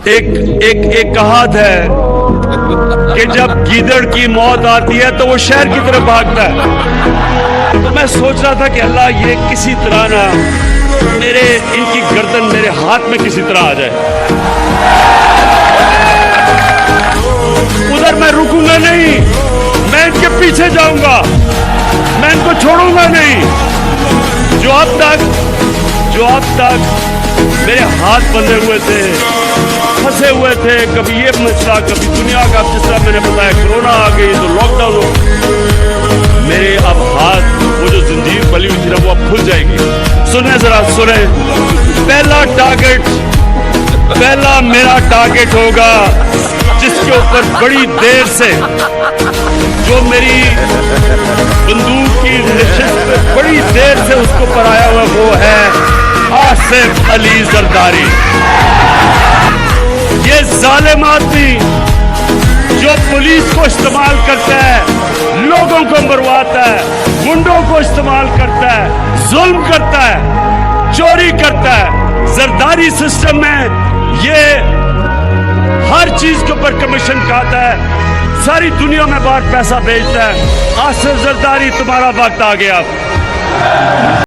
एक कहावत है कि जब गीदड़ की मौत आती है तो वो शहर की तरफ भागता है। तो मैं सोच रहा था कि अल्लाह ये किसी तरह ना इनकी गर्दन मेरे हाथ में किसी तरह आ जाए। उधर मैं रुकूंगा नहीं, मैं इनके पीछे जाऊंगा, मैं इनको छोड़ूंगा नहीं। जो अब तक मेरे हाथ बंधे हुए थे, फंसे हुए थे, कभी ये मसला कभी दुनिया का, जिस तरह मैंने बताया कोरोना आ गई तो लॉकडाउन हो, मेरे अब हाथ, वो जो जंजीर बली हुई थी ना वो अब खुल जाएगी। सुने जरा सुने, पहला मेरा टारगेट होगा जिसके ऊपर बड़ी देर से जो मेरी बंदूक की नशिस्त पे बड़ी देर से उसको पर आया हुआ वो है आसिफ अली जरदारी। ये जालिम आदमी जो पुलिस को इस्तेमाल करता है, लोगों को मरवाता है, गुंडों को इस्तेमाल करता है, जुल्म करता है, चोरी करता है। जरदारी सिस्टम में ये हर चीज के ऊपर कमीशन खाता है, सारी दुनिया में बाहर पैसा भेजता है। आसिफ जरदारी, तुम्हारा वक्त आ गया।